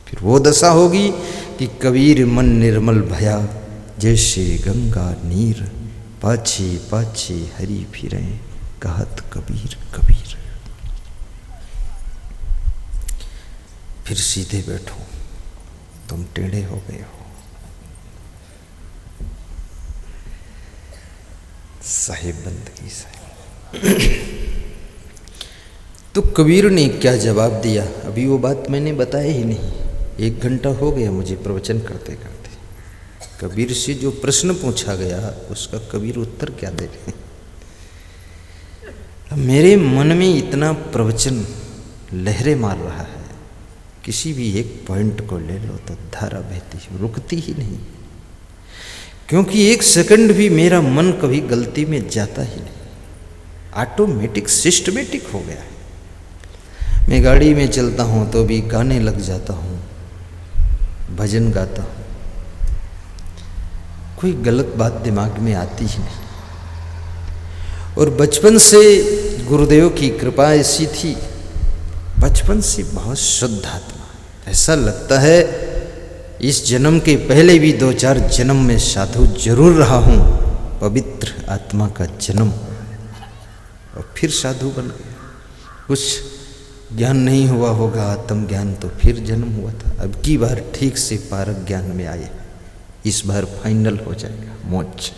फिर वो दशा होगी कि कबीर मन निर्मल भया, जैसे गंगा नीर, पाछे पाछे हरि फिरे, कहत कबीर कबीर। फिर सीधे बैठो, तुम टेढ़े हो गए हो। साहिब बंदगी साहिब। तो कबीर ने क्या जवाब दिया, अभी वो बात मैंने बताया ही नहीं। 1 घंटा हो गया मुझे प्रवचन करते करते। कबीर से जो प्रश्न पूछा गया उसका कबीर उत्तर क्या दे रहे। मेरे मन में इतना प्रवचन लहरें मार रहा है, किसी भी एक पॉइंट को ले लो तो धारा बहती है, रुकती ही नहीं। क्योंकि 1 सेकंड भी मेरा मन कभी गलती में जाता ही नहीं, ऑटोमेटिक सिस्टमेटिक हो गया है। मैं गाड़ी में चलता हूँ तो भी गाने लग जाता हूँ, भजन गाता हूँ, कोई गलत बात दिमाग में आती ही नहीं। और बचपन से गुरुदेव की कृपा ऐसी थी, बचपन से बहुत शुद्ध आत्मा, ऐसा लगता है इस जन्म के पहले भी 2-4 जन्म में साधु जरूर रहा हूँ, पवित्र आत्मा का जन्म, और फिर साधु बन गया। कुछ ज्ञान नहीं हुआ होगा, आत्म ज्ञान, तो फिर जन्म हुआ था। अब की बार ठीक से पारक ज्ञान में आए, इस बार फाइनल हो जाएगा मोक्ष।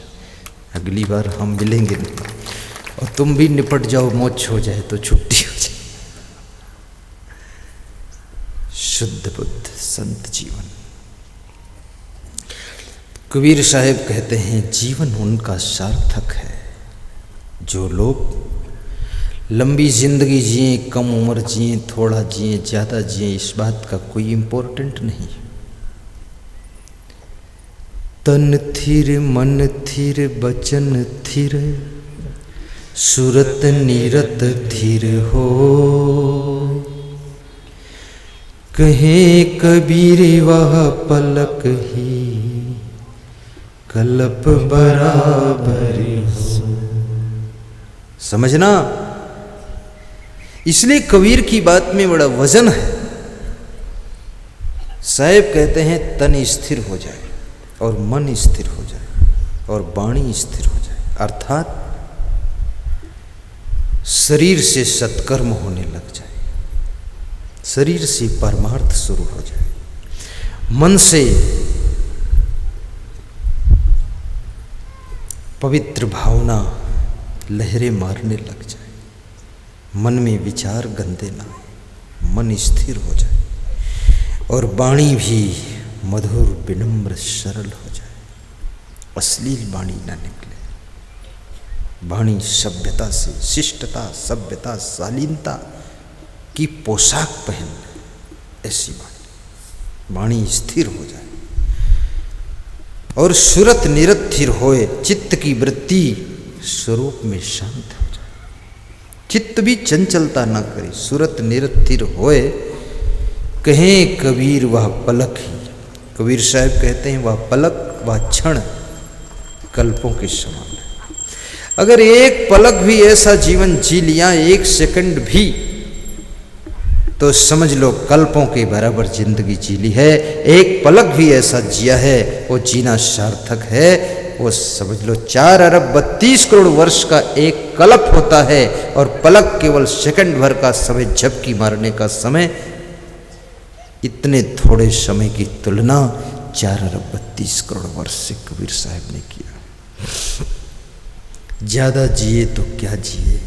अगली बार हम मिलेंगे नहीं, और तुम भी निपट जाओ, मोक्ष हो जाए तो छुट्टी हो जाए। शुद्ध बुद्ध संत जीवन। कबीर साहब कहते हैं जीवन उनका सार्थक है जो लोग लंबी जिंदगी जिए, कम उम्र जिए, थोड़ा जिए, ज़्यादा जिए, इस बात का कोई इम्पोर्टेंट नहीं। तन थिर मन थिर बचन थिर, सुरत नीरत थिर हो, कहे कबीर वह पलक ही कल्प बराबर हो। समझना, इसलिए कबीर की बात में बड़ा वजन है। साहब कहते हैं तन स्थिर हो जाए, और मन स्थिर हो जाए, और वाणी स्थिर हो जाए, अर्थात शरीर से सत्कर्म होने लग जाए, शरीर से परमार्थ शुरू हो जाए, मन से पवित्र भावना लहरें मारने लग जाए, मन में विचार गंदे ना आए, मन स्थिर हो जाए, और वाणी भी मधुर विनम्र सरल हो जाए, अश्लील वाणी ना निकले। वाणी सभ्यता से, शिष्टता, सभ्यता, शालीनता की पोशाक पहन ले, ऐसी वाणी स्थिर हो जाए। और सुरत निरथिर होए, चित्त की वृत्ति स्वरूप में शांत हो जाए, चित्त भी चंचलता ना करे, सुरत निरथिर होए, कहें कबीर वह पलक ही। कबीर साहब कहते हैं वह पलक, वह क्षण कल्पों के समान है। अगर एक पलक भी ऐसा जीवन जी लिया, 1 सेकंड भी, तो समझ लो कल्पों के बराबर जिंदगी जी ली है। एक पलक भी ऐसा जिया है, वो जीना सार्थक है। वो समझ लो 4 अरब 32 करोड़ वर्ष का एक कल्प होता है, और पलक केवल सेकंड भर का समय, झपकी मारने का समय। इतने थोड़े समय की तुलना 4 अरब 32 करोड़ वर्ष से कबीर साहब ने किया। ज़्यादा जिए तो क्या जिए,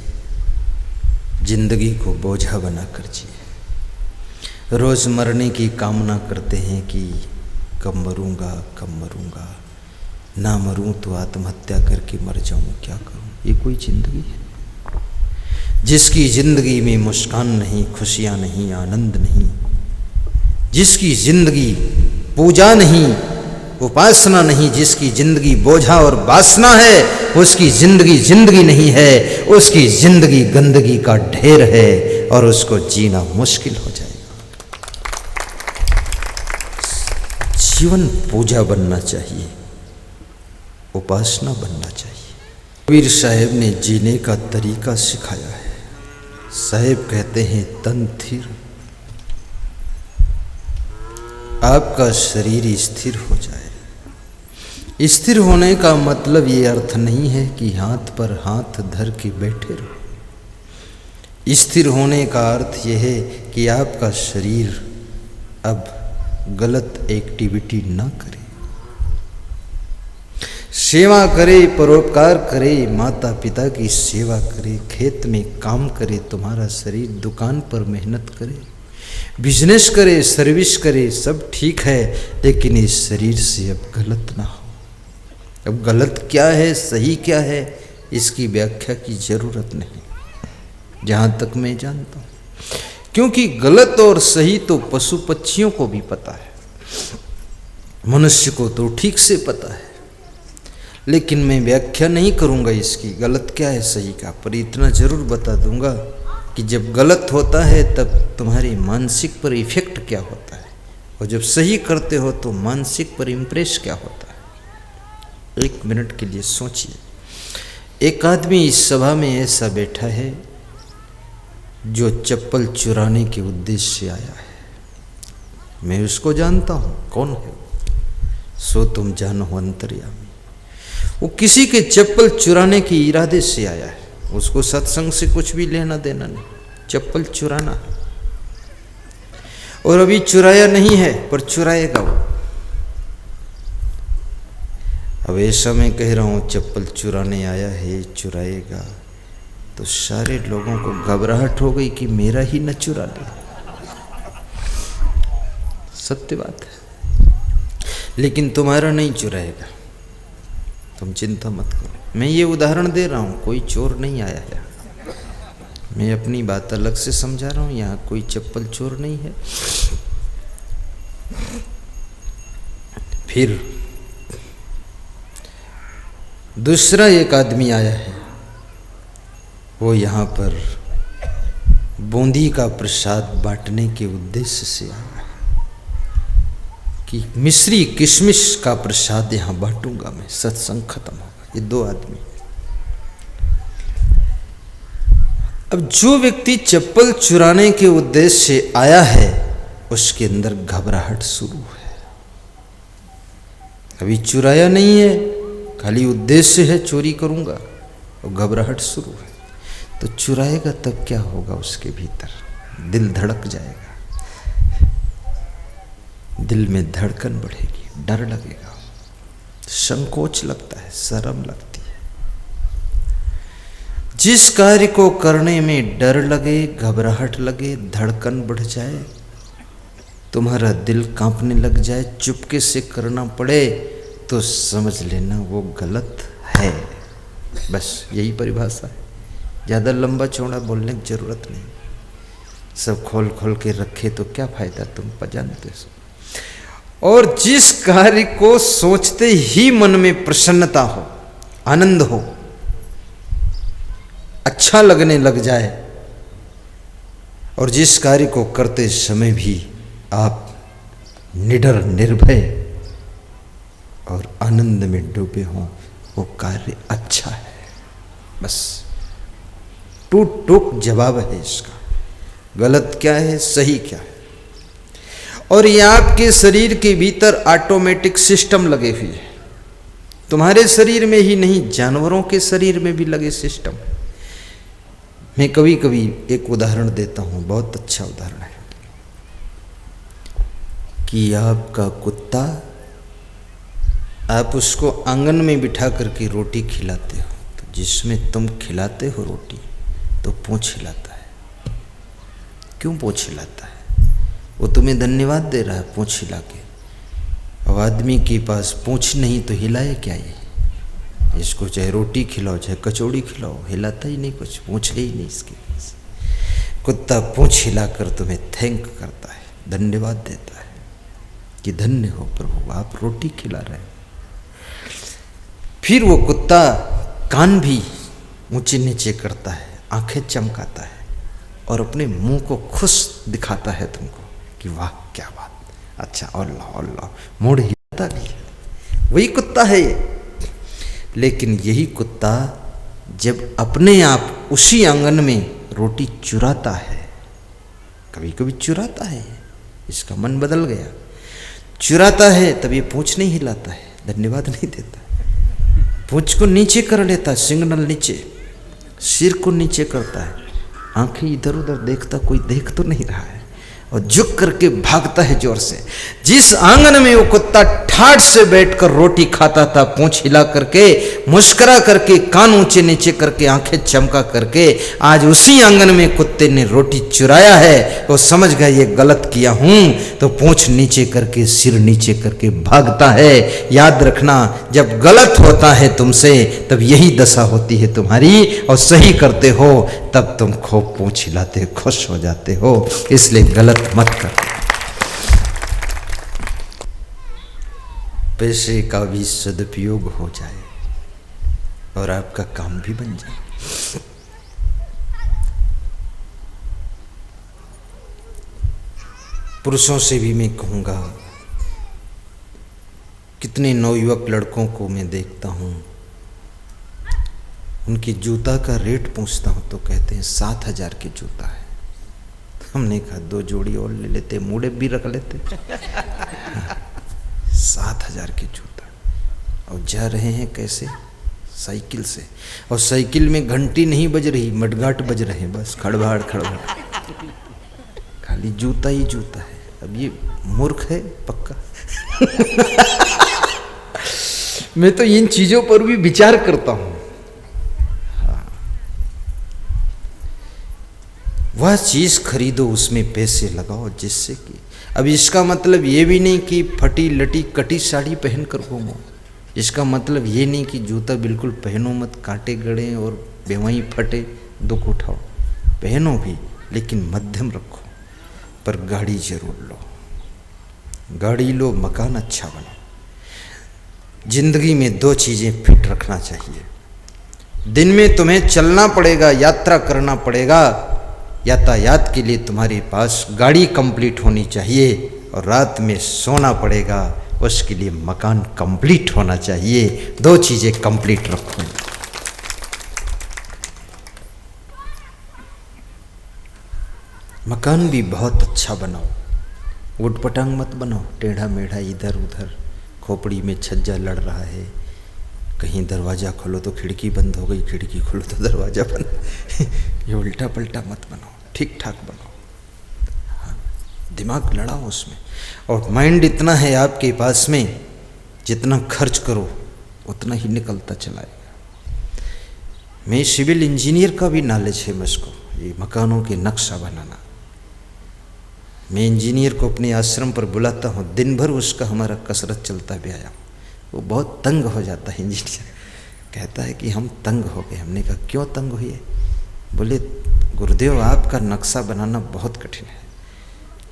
जिंदगी को बोझा बनाकर जिए। रोज़ मरने की कामना करते हैं कि कब मरूंगा, कब मरूंगा, ना मरूं तो आत्महत्या करके मर जाऊं, क्या करूं। ये कोई जिंदगी है? जिसकी जिंदगी में मुस्कान नहीं, खुशियां नहीं, आनंद नहीं, जिसकी जिंदगी पूजा नहीं, उपासना नहीं, जिसकी जिंदगी बोझा और वासना है, उसकी जिंदगी जिंदगी नहीं है, उसकी जिंदगी गंदगी का ढेर है और उसको जीना मुश्किल हो जाएगा। जीवन पूजा बनना चाहिए, उपासना बनना चाहिए। कबीर साहब ने जीने का तरीका सिखाया है। साहब कहते हैं तन थिर, आपका शरीर स्थिर हो जाए। स्थिर होने का मतलब ये अर्थ नहीं है कि हाथ पर हाथ धर के बैठे रहो। स्थिर होने का अर्थ यह है कि आपका शरीर अब गलत एक्टिविटी ना करे, सेवा करे, परोपकार करे, माता पिता की सेवा करे, खेत में काम करे, तुम्हारा शरीर दुकान पर मेहनत करे, बिजनेस करे, सर्विस करे, सब ठीक है, लेकिन इस शरीर से अब गलत ना हो। अब गलत क्या है, सही क्या है, इसकी व्याख्या की जरूरत नहीं, जहाँ तक मैं जानता हूँ, क्योंकि गलत और सही तो पशु पक्षियों को भी पता है, मनुष्य को तो ठीक से पता है। लेकिन मैं व्याख्या नहीं करूँगा इसकी गलत क्या है सही का, पर इतना जरूर बता दूंगा कि जब गलत होता है तब तुम्हारी मानसिक पर इफेक्ट क्या होता है, और जब सही करते हो तो मानसिक पर इम्प्रेस क्या होता है। एक मिनट के लिए सोचिए। एक आदमी इस सभा में ऐसा बैठा है जो चप्पल चुराने के उद्देश्य से आया है। मैं उसको जानता हूँ, कौन है सो तुम जानो अंतर्यामी। वो किसी के चप्पल चुराने के इरादे से आया है, उसको सत्संग से कुछ भी लेना देना नहीं, चप्पल चुराना है। और अभी चुराया नहीं है पर चुराएगा वो। अब ऐसा मैं कह रहा हूँ चप्पल चुराने आया है, चुराएगा, तो सारे लोगों को घबराहट हो गई कि मेरा ही न चुरा ले। सत्य बात है, लेकिन तुम्हारा नहीं चुराएगा, तुम चिंता मत करो। मैं ये उदाहरण दे रहा हूँ, कोई चोर नहीं आया है, मैं अपनी बात अलग से समझा रहा हूँ। यहाँ कोई चप्पल चोर नहीं है। फिर दूसरा एक आदमी आया है, वो यहाँ पर बूंदी का प्रसाद बांटने के उद्देश्य से आया है कि मिश्री किशमिश का प्रसाद यहाँ बांटूंगा मैं, सत्संग खत्म होगा। ये दो आदमी। अब जो व्यक्ति चप्पल चुराने के उद्देश्य से आया है उसके अंदर घबराहट शुरू है। अभी चुराया नहीं है, खाली उद्देश्य है चोरी करूंगा, और घबराहट शुरू है। तो चुराएगा तब क्या होगा, उसके भीतर दिल धड़क जाएगा, दिल में धड़कन बढ़ेगी, डर लगेगा, संकोच लगता है, शर्म लगती है। जिस कार्य को करने में डर लगे, घबराहट लगे, धड़कन बढ़ जाए, तुम्हारा दिल कांपने लग जाए, चुपके से करना पड़े, तो समझ लेना वो गलत है। बस यही परिभाषा है, ज़्यादा लंबा चौड़ा बोलने की जरूरत नहीं। सब खोल खोल के रखे तो क्या फायदा, तुम जानते हो। और जिस कार्य को सोचते ही मन में प्रसन्नता हो, आनंद हो, अच्छा लगने लग जाए, और जिस कार्य को करते समय भी आप निडर, निर्भय और आनंद में डूबे हों, वो कार्य अच्छा है। बस टूक टूक जवाब है इसका, गलत क्या है, सही क्या है। और ये आपके शरीर के भीतर ऑटोमेटिक सिस्टम लगे हुए हैं, तुम्हारे शरीर में ही नहीं, जानवरों के शरीर में भी लगे सिस्टम। मैं कभी कभी एक उदाहरण देता हूँ, बहुत अच्छा उदाहरण है कि आपका कुत्ता, आप उसको आंगन में बिठा करके रोटी खिलाते हो, तो जिसमें तुम खिलाते हो रोटी तो पूंछ हिलाता है। क्यों पूंछ हिलाता है? वो तुम्हें धन्यवाद दे रहा है पूंछ हिला के। अब आदमी के पास पूंछ नहीं तो हिलाए क्या ये? इसको चाहे रोटी खिलाओ चाहे कचौड़ी खिलाओ, हिलाता ही नहीं, कुछ पूंछ ही नहीं इसके पास। कुत्ता पूंछ हिलाकर तुम्हें थैंक करता है, धन्यवाद देता है। कि धन्य हो प्रभु, आप रोटी खिला रहे हैं। फिर वो कुत्ता कान भी ऊंचे नीचे करता है, आंखें चमकाता है और अपने मुंह को खुश दिखाता है तुमको कि वाह क्या बात, अच्छा और लाओ, मुड़ हिलाता भी है। वही कुत्ता है ये। लेकिन यही कुत्ता जब अपने आप उसी आंगन में रोटी चुराता है, कभी कभी चुराता है, इसका मन बदल गया, चुराता है, तब ये पूंछ नहीं हिलाता है, धन्यवाद नहीं देता, पूंछ को नीचे कर लेता है, सिग्नल नीचे, सिर को नीचे करता है, आंखें इधर उधर देखता, कोई देख तो नहीं रहा है, और झुक करके भागता है जोर से। जिस आंगन में वो कुत्ता ठाठ से बैठकर रोटी खाता था, पूंछ हिला करके, मुस्कुरा करके, कान ऊंचे नीचे करके, आंखें चमका करके, आज उसी आंगन में कुत्ते ने रोटी चुराया है। वो समझ गया ये गलत किया हूं, तो पूंछ नीचे करके, सिर नीचे करके भागता है। याद रखना, जब गलत होता है तुमसे, तब यही दशा होती है तुम्हारी, और सही करते हो तब तुम खूब पूंछ हिलाते, खुश हो जाते हो। इसलिए गलत मत कर। पैसे का भी सदुपयोग हो जाए और आपका काम भी बन जाए। पुरुषों से भी मैं कहूंगा, कितने नवयुवक लड़कों को मैं देखता हूं, उनकी जूता का रेट पूछता हूं तो कहते हैं 7,000 की जूता है। हमने कहा 2 जोड़ी और ले लेते, मूड़े भी रख लेते। 7,000 की जूता, और जा रहे हैं कैसे? साइकिल से, और साइकिल में घंटी नहीं बज रही, मडगाट बज रहे हैं, बस खड़बड़ खड़बड़, खाली जूता ही जूता है। अब ये मूर्ख है पक्का। मैं तो इन चीजों पर भी विचार करता हूं। वह चीज खरीदो, उसमें पैसे लगाओ, जिससे कि, अब इसका मतलब ये भी नहीं कि फटी लटी कटी साड़ी पहन कर घूमो, इसका मतलब ये नहीं कि जूता बिल्कुल पहनो मत, कांटे गड़े और बेवहीं फटे, दुख उठाओ, पहनो भी, लेकिन मध्यम रखो। पर गाड़ी जरूर लो, गाड़ी लो, मकान अच्छा बनाओ। जिंदगी में 2 चीजें फिट रखना चाहिए। दिन में तुम्हें चलना पड़ेगा, यात्रा करना पड़ेगा, यातायात के लिए तुम्हारे पास गाड़ी कंप्लीट होनी चाहिए, और रात में सोना पड़ेगा, उसके लिए मकान कंप्लीट होना चाहिए। 2 चीजें कंप्लीट रखो। मकान भी बहुत अच्छा बनाओ, उटपटांग मत बनाओ, टेढ़ा मेढ़ा इधर उधर, खोपड़ी में छज्जा लड़ रहा है, कहीं दरवाज़ा खोलो तो खिड़की बंद हो गई, खिड़की खोलो तो दरवाज़ा बंद। ये उल्टा पल्टा मत बनाओ, ठीक ठाक बनाओ। हाँ, दिमाग लड़ाओ उसमें, और माइंड इतना है आपके पास में, जितना खर्च करो उतना ही निकलता चलाएगा। मैं सिविल इंजीनियर का भी नॉलेज है मुझको, ये मकानों के नक्शा बनाना। मैं इंजीनियर को अपने आश्रम पर बुलाता हूँ, दिन भर उसका हमारा कसरत चलता व्यायाम। वो बहुत तंग हो जाता है इंजीनियर, कहता है कि हम तंग हो गए। हमने कहा क्यों तंग हुए? बोले गुरुदेव आपका नक्शा बनाना बहुत कठिन है,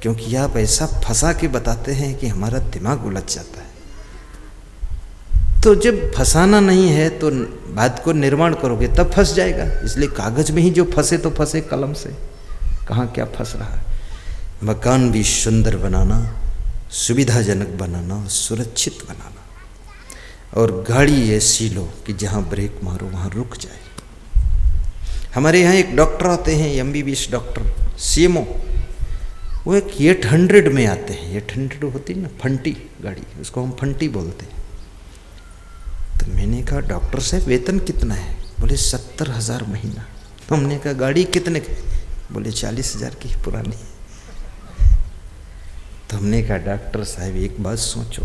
क्योंकि आप ऐसा फंसा के बताते हैं कि हमारा दिमाग उलझ जाता है। तो जब फंसाना नहीं है तो बात को निर्माण करोगे तब फंस जाएगा। इसलिए कागज में ही जो फंसे तो फंसे, कलम से कहाँ क्या फंस रहा है। मकान भी सुंदर बनाना, सुविधाजनक बनाना, सुरक्षित बनाना, और गाड़ी ऐसी लो कि जहाँ ब्रेक मारो वहाँ रुक जाए। हमारे यहाँ एक डॉक्टर आते हैं, MBBS डॉक्टर, CMO, वो एक 800 में आते हैं। 800 होती है ना फंटी गाड़ी, उसको हम फंटी बोलते हैं। तो मैंने कहा डॉक्टर साहब वेतन कितना है? बोले 70,000 महीना। तो हमने कहा गाड़ी कितने की? बोले 40,000 की पुरानी। तो हमने कहा डॉक्टर साहब एक बात सोचो,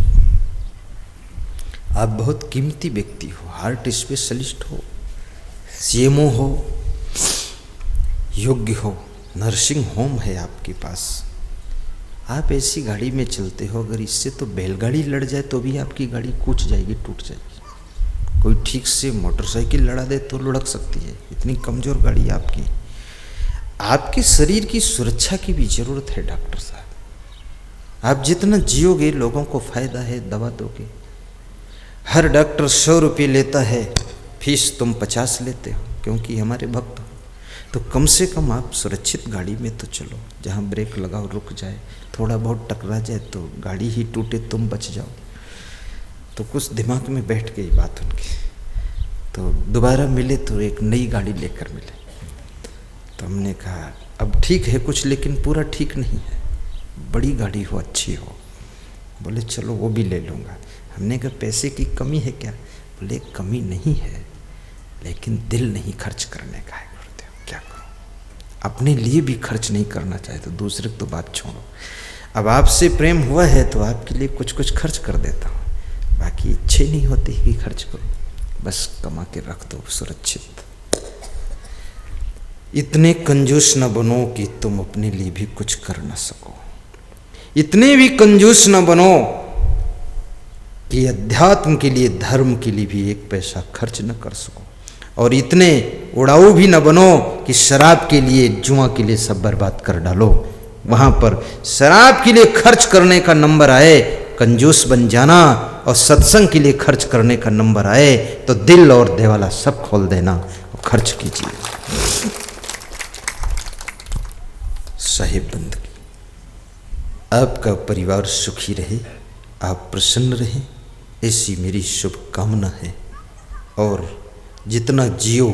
आप बहुत कीमती व्यक्ति हो, हार्ट स्पेशलिस्ट हो, CMO हो, योग्य हो, नर्सिंग होम है आपके पास, आप ऐसी गाड़ी में चलते हो, अगर इससे तो बैलगाड़ी लड़ जाए तो भी आपकी गाड़ी कूच जाएगी, टूट जाएगी। कोई ठीक से मोटरसाइकिल लड़ा दे तो लुढ़क सकती है, इतनी कमज़ोर गाड़ी आपकी। आपके शरीर की सुरक्षा की भी ज़रूरत है डॉक्टर साहब। आप जितना जियोगे लोगों को फायदा है, दवा दोगे। हर डॉक्टर 100 रुपये लेता है, फीस तुम 50 लेते हो क्योंकि हमारे भक्त हो। तो कम से कम आप सुरक्षित गाड़ी में तो चलो, जहाँ ब्रेक लगाओ रुक जाए, थोड़ा बहुत टकरा जाए तो गाड़ी ही टूटे तुम बच जाओ। तो कुछ दिमाग में बैठ गई बात उनकी। तो दोबारा मिले तो एक नई गाड़ी लेकर मिले। तो हमने कहा अब ठीक है कुछ, लेकिन पूरा ठीक नहीं है, बड़ी गाड़ी हो, अच्छी हो। बोले चलो वो भी ले लूँगा। हमने कहा पैसे की कमी है क्या? बोले कमी नहीं है, लेकिन दिल नहीं खर्च करने का है गुरुदेव, क्या करूं? अपने लिए भी खर्च नहीं करना चाहे तो दूसरे तो बात छोड़ो। अब आपसे प्रेम हुआ है तो आपके लिए कुछ कुछ खर्च कर देता हूँ, बाकी इच्छे नहीं होती कि खर्च करो, बस कमा के रख दो सुरक्षित। इतने कंजूस न बनो कि तुम अपने लिए भी कुछ कर न सको। इतने भी कंजूस न बनो कि अध्यात्म के लिए, धर्म के लिए भी एक पैसा खर्च न कर सको। और इतने उड़ाऊ भी न बनो कि शराब के लिए, जुआ के लिए सब बर्बाद कर डालो। वहां पर शराब के लिए खर्च करने का नंबर आए, कंजूस बन जाना, और सत्संग के लिए खर्च करने का नंबर आए तो दिल और देवाला सब खोल देना और खर्च कीजिए। साहिब बंदगी। आपका परिवार सुखी रहे, आप प्रसन्न रहें, ऐसी मेरी शुभकामना है। और जितना जियो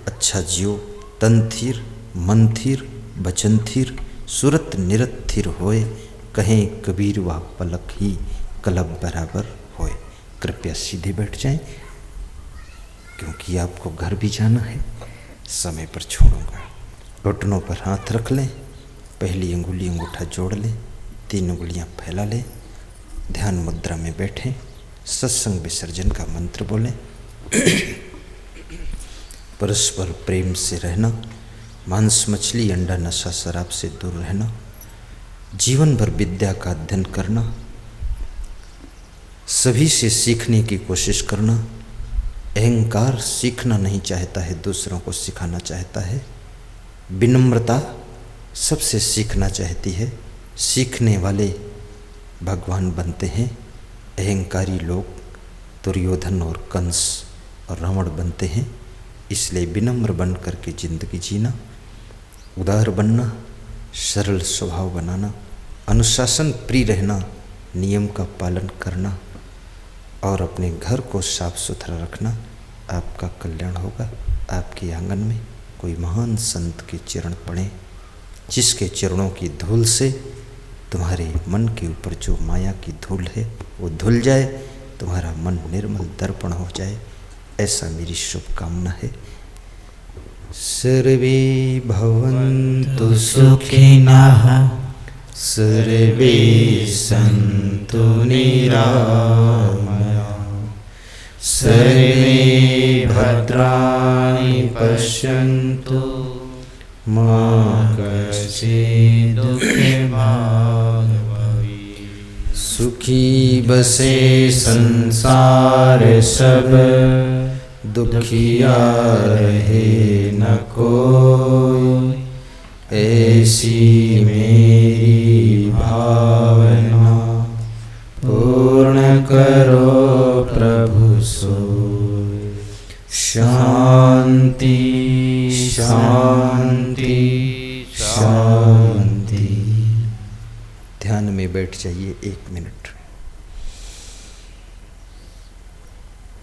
अच्छा जियो, तन थीर, मन थीर, बचन थीर, सुरत निरत थीर होए, कहें कबीर वह पलक ही कलब बराबर होए। कृपया सीधे बैठ जाएं, क्योंकि आपको घर भी जाना है। समय पर छोड़ूंगा। घुटनों पर हाथ रख लें, पहली अंगुली अंगूठा जोड़ लें, 3 उंगलियां फैला लें, ध्यान मुद्रा में बैठें, सत्संग विसर्जन का मंत्र बोलें। परस्पर प्रेम से रहना, मांस मछली अंडा नशा शराब से दूर रहना, जीवन भर विद्या का अध्ययन करना, सभी से सीखने की कोशिश करना। अहंकार सीखना नहीं चाहता है, दूसरों को सिखाना चाहता है। विनम्रता सबसे सीखना चाहती है, सीखने वाले भगवान बनते हैं। अहंकारी लोग दुर्योधन और कंस और रावण बनते हैं। इसलिए विनम्र बन करके जिंदगी जीना, उदार बनना, सरल स्वभाव बनाना, अनुशासन प्रिय रहना, नियम का पालन करना और अपने घर को साफ सुथरा रखना, आपका कल्याण होगा। आपके आंगन में कोई महान संत के चरण पड़े, जिसके चरणों की धूल से तुम्हारे मन के ऊपर जो माया की धूल है वो धुल जाए, तुम्हारा मन निर्मल दर्पण हो जाए, ऐसा मेरी शुभकामना है। सर्वे भवन्तु सुखिनः, सर्वे सन्तु निरामया, सर्वे भद्राणि पश्यन्तु, मा कश्चित् दुःखभाग् भवेत्। सुखी बसे संसार सब, दुखिया रहे न कोई, ऐसी मेरी भावना पूर्ण करो प्रभु सोई। शांति शांति शांति। ध्यान में बैठ जाइए 1 मिनट।